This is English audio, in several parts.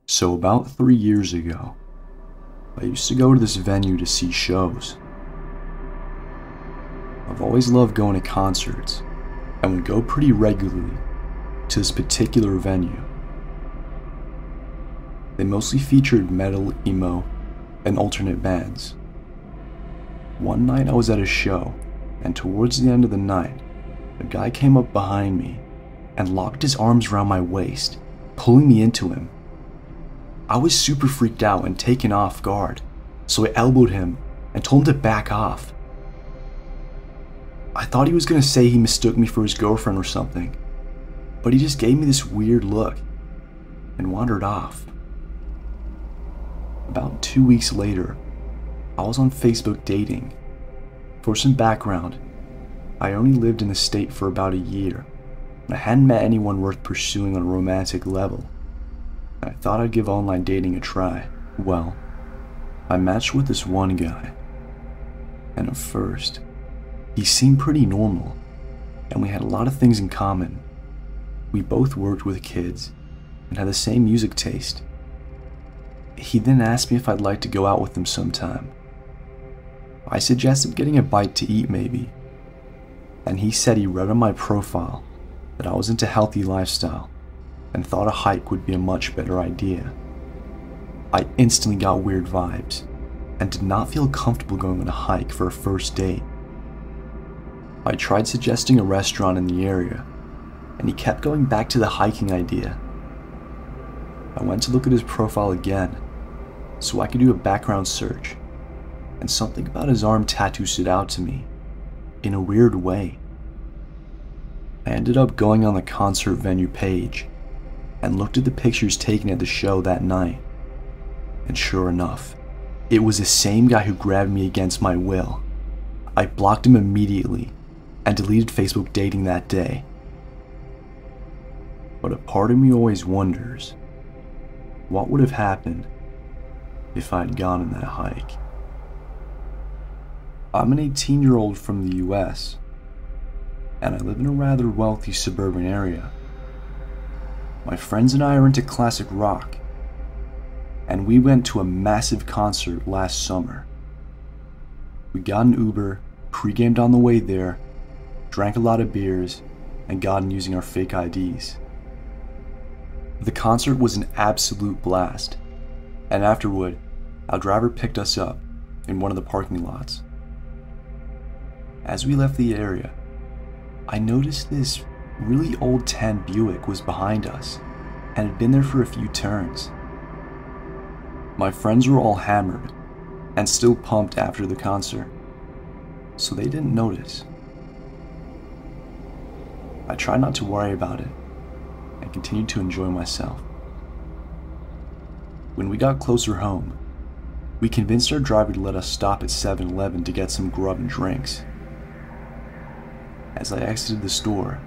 So about 3 years ago, I used to go to this venue to see shows. I've always loved going to concerts and would go pretty regularly to this particular venue. They mostly featured metal, emo, and alternate bands. One night I was at a show, and towards the end of the night, a guy came up behind me and locked his arms around my waist, pulling me into him. I was super freaked out and taken off guard, so I elbowed him and told him to back off. I thought he was going to say he mistook me for his girlfriend or something, but he just gave me this weird look and wandered off. About 2 weeks later, I was on Facebook dating. For some background, I only lived in the state for about a year, and I hadn't met anyone worth pursuing on a romantic level. I thought I'd give online dating a try. Well, I matched with this one guy, and at first, he seemed pretty normal, and we had a lot of things in common. We both worked with kids and had the same music taste. He then asked me if I'd like to go out with him sometime. I suggested getting a bite to eat maybe, and he said he read on my profile that I was into healthy lifestyle and thought a hike would be a much better idea. I instantly got weird vibes and did not feel comfortable going on a hike for a first date. I tried suggesting a restaurant in the area, and he kept going back to the hiking idea. I went to look at his profile again so I could do a background search, and something about his arm tattoo stood out to me in a weird way. I ended up going on the concert venue page and looked at the pictures taken at the show that night, and sure enough, it was the same guy who grabbed me against my will. I blocked him immediately and deleted Facebook dating that day. But a part of me always wonders, what would have happened if I'd gone on that hike? I'm an 18-year-old from the US, and I live in a rather wealthy suburban area. My friends and I are into classic rock, and we went to a massive concert last summer. We got an Uber, pre-gamed on the way there, drank a lot of beers, and got in using our fake IDs. The concert was an absolute blast, and afterward, our driver picked us up in one of the parking lots. As we left the area, I noticed this really old tan Buick was behind us and had been there for a few turns. My friends were all hammered and still pumped after the concert, so they didn't notice. I tried not to worry about it and continued to enjoy myself. When we got closer home, we convinced our driver to let us stop at 7-Eleven to get some grub and drinks. As I exited the store,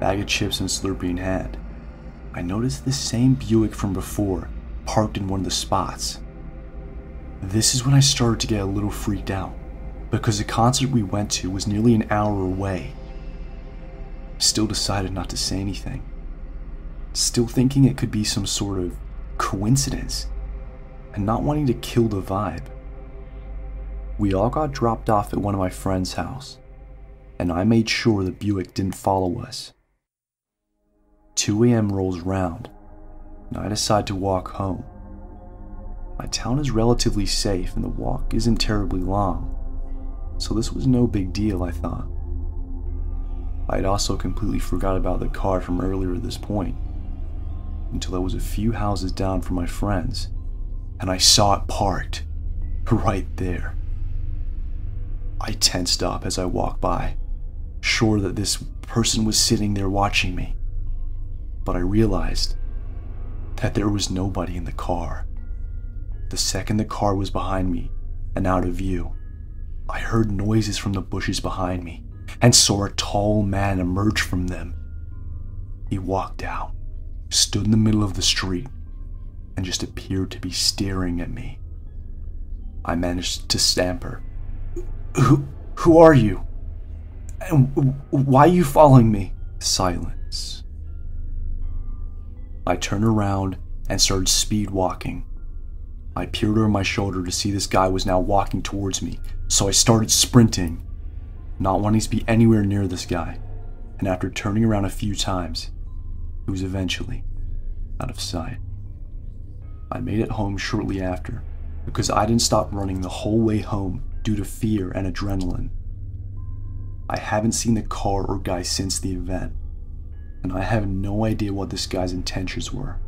bag of chips and Slurpee in hand, I noticed the same Buick from before parked in one of the spots. This is when I started to get a little freaked out, because the concert we went to was nearly an hour away. I still decided not to say anything, still thinking it could be some sort of coincidence, and not wanting to kill the vibe. We all got dropped off at one of my friend's house, and I made sure the Buick didn't follow us. 2 a.m. rolls round, and I decide to walk home. My town is relatively safe and the walk isn't terribly long, so this was no big deal, I thought. I had also completely forgot about the car from earlier at this point, until I was a few houses down from my friends, and I saw it parked right there. I tensed up as I walked by, sure that this person was sitting there watching me, but I realized that there was nobody in the car. The second the car was behind me and out of view, I heard noises from the bushes behind me and saw a tall man emerge from them. He walked out, stood in the middle of the street, and just appeared to be staring at me. I managed to stammer, Who are you? And why are you following me?" Silence. I turned around and started speed walking. I peered over my shoulder to see this guy was now walking towards me, so I started sprinting, not wanting to be anywhere near this guy, and after turning around a few times, he was eventually out of sight. I made it home shortly after because I didn't stop running the whole way home due to fear and adrenaline. I haven't seen the car or guy since the event, and I have no idea what this guy's intentions were,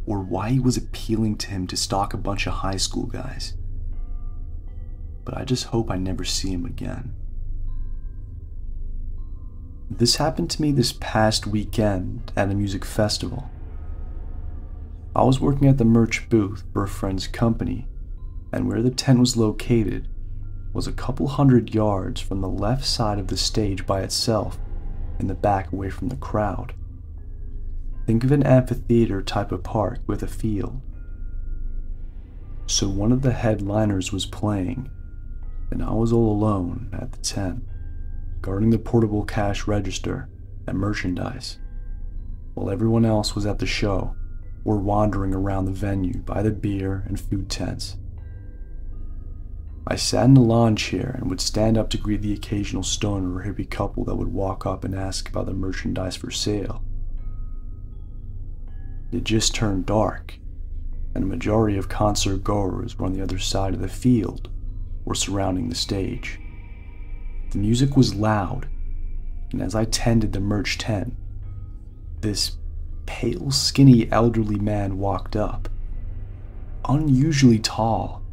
or why it was appealing to him to stalk a bunch of high school guys. But I just hope I never see him again. This happened to me this past weekend at a music festival. I was working at the merch booth for a friend's company, and where the tent was located was a couple 100 yards from the left side of the stage by itself, in the back away from the crowd. Think of an amphitheater type of park with a field. So one of the headliners was playing, and I was all alone at the tent, guarding the portable cash register and merchandise, while everyone else was at the show or wandering around the venue by the beer and food tents. I sat in a lawn chair and would stand up to greet the occasional stoner or hippie couple that would walk up and ask about the merchandise for sale. It just turned dark, and a majority of concert goers were on the other side of the field or surrounding the stage. The music was loud, and as I tended the merch tent, this pale, skinny elderly man walked up, unusually tall,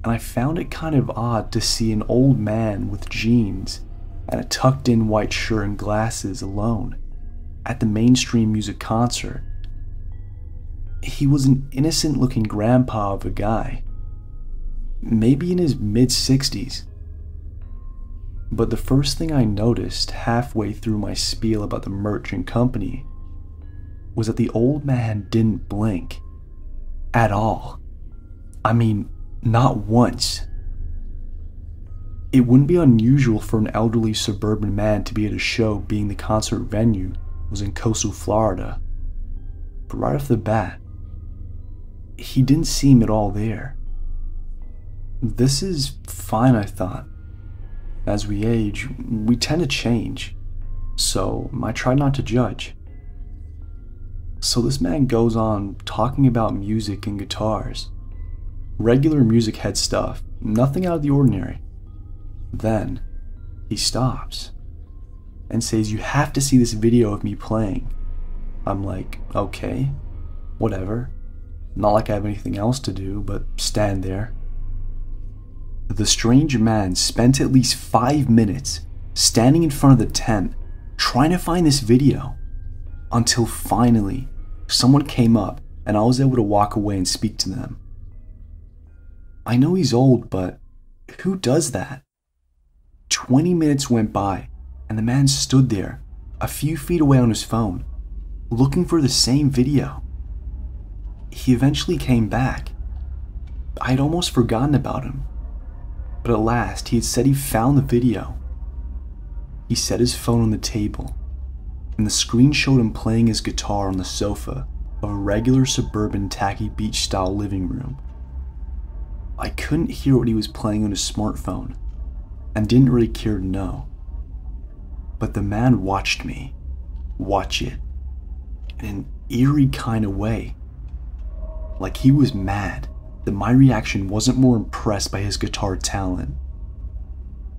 and I found it kind of odd to see an old man with jeans and a tucked-in white shirt and glasses alone at the mainstream music concert. He was an innocent-looking grandpa of a guy, maybe in his mid-60s. But the first thing I noticed halfway through my spiel about the merch and company was that the old man didn't blink at all. I mean, not once. It wouldn't be unusual for an elderly suburban man to be at a show, being the concert venue was in coastal Florida. But right off the bat, he didn't seem at all there. This is fine, I thought. As we age, we tend to change, so I try not to judge. So this man goes on talking about music and guitars. Regular music head stuff, nothing out of the ordinary. Then, he stops and says, "You have to see this video of me playing." I'm like, okay, whatever. Not like I have anything else to do but stand there. The strange man spent at least 5 minutes standing in front of the tent trying to find this video, until finally someone came up and I was able to walk away and speak to them. I know he's old, but who does that? 20 minutes went by and the man stood there a few feet away on his phone, looking for the same video. He eventually came back. I had almost forgotten about him, but at last he had said he found the video. He set his phone on the table, and the screen showed him playing his guitar on the sofa of a regular suburban tacky beach-style living room. I couldn't hear what he was playing on his smartphone, and didn't really care to know. But the man watched me watch it in an eerie kind of way, like he was mad that my reaction wasn't more impressed by his guitar talent.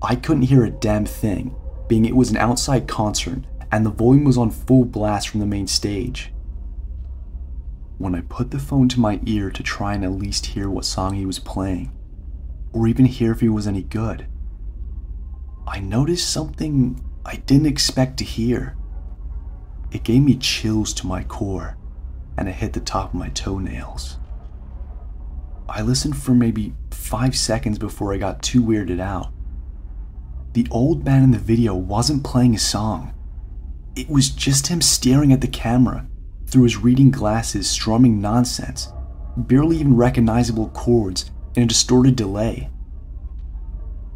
I couldn't hear a damn thing, being it was an outside concert and the volume was on full blast from the main stage. When I put the phone to my ear to try and at least hear what song he was playing, or even hear if he was any good, I noticed something I didn't expect to hear. It gave me chills to my core, and it hit the top of my toenails. I listened for maybe 5 seconds before I got too weirded out. The old man in the video wasn't playing a song. It was just him staring at the camera through his reading glasses, strumming nonsense, barely even recognizable chords in a distorted delay.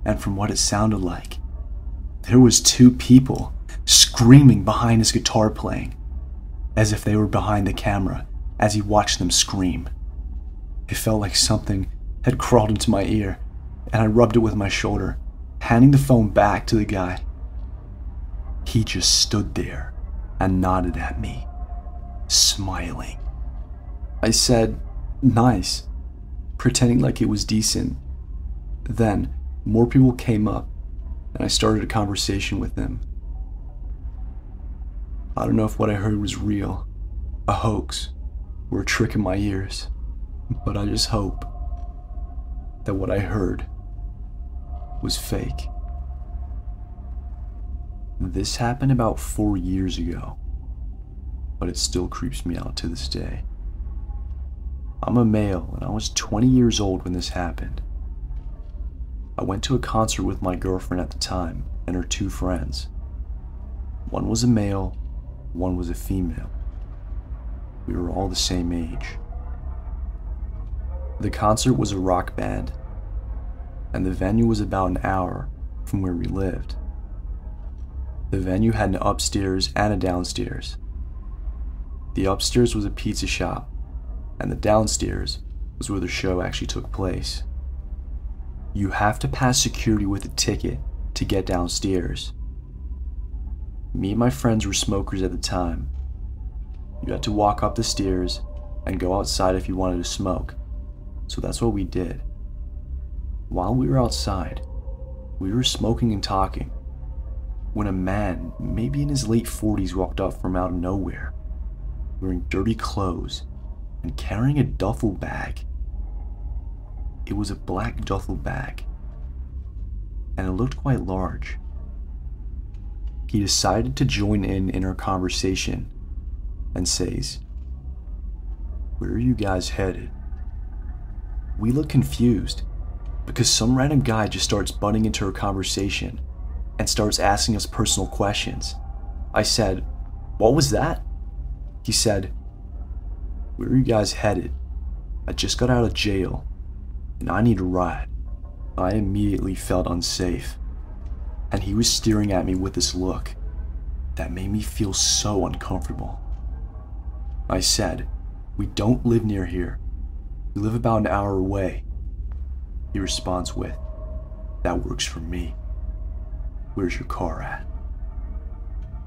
And from what it sounded like, there was 2 people screaming behind his guitar playing, as if they were behind the camera, as he watched them scream. It felt like something had crawled into my ear, and I rubbed it with my shoulder, handing the phone back to the guy. He just stood there and nodded at me, smiling. I said, "Nice," pretending like it was decent. Then, more people came up, and I started a conversation with them. I don't know if what I heard was real, a hoax, or a trick in my ears, but I just hope that what I heard was fake. This happened about 4 years ago, but it still creeps me out to this day. I'm a male, and I was 20 years old when this happened. I went to a concert with my girlfriend at the time and her 2 friends. One was a male, one was a female. We were all the same age. The concert was a rock band, and the venue was about an hour from where we lived. The venue had an upstairs and a downstairs. The upstairs was a pizza shop, and the downstairs was where the show actually took place. You have to pass security with a ticket to get downstairs. Me and my friends were smokers at the time. You had to walk up the stairs and go outside if you wanted to smoke, so that's what we did. While we were outside, we were smoking and talking, when a man, maybe in his late 40s, walked up from out of nowhere, wearing dirty clothes and carrying a duffel bag. It was a black duffel bag, and it looked quite large. He decided to join in our conversation and says, "Where are you guys headed?" We look confused because some random guy just starts butting into our conversation and starts asking us personal questions. I said, "What was that?" He said, "Where are you guys headed? I just got out of jail, and I need a ride." I immediately felt unsafe, and he was staring at me with this look that made me feel so uncomfortable. I said, "We don't live near here. We live about an hour away." He responds with, "That works for me. Where's your car at?"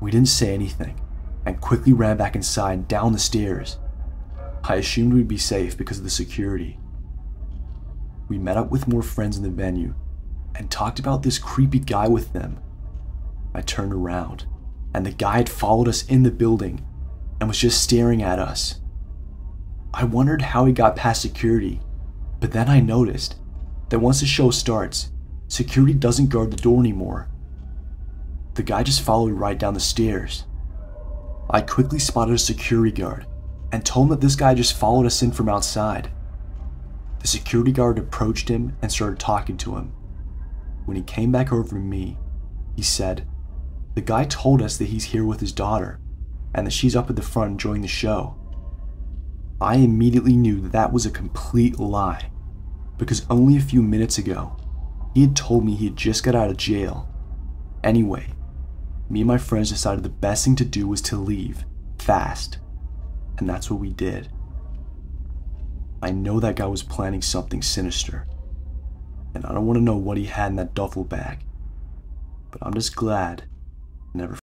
We didn't say anything and quickly ran back inside and down the stairs. I assumed we'd be safe because of the security. We met up with more friends in the venue and talked about this creepy guy with them. I turned around, and the guy had followed us in the building and was just staring at us. I wondered how he got past security, but then I noticed that once the show starts, security doesn't guard the door anymore. The guy just followed right down the stairs. I quickly spotted a security guard and told him that this guy just followed us in from outside. The security guard approached him and started talking to him. When he came back over to me, he said, "The guy told us that he's here with his daughter and that she's up at the front enjoying the show." I immediately knew that that was a complete lie, because only a few minutes ago, he had told me he had just got out of jail. Anyway, me and my friends decided the best thing to do was to leave, fast, and that's what we did. I know that guy was planning something sinister, and I don't want to know what he had in that duffel bag, but I'm just glad I never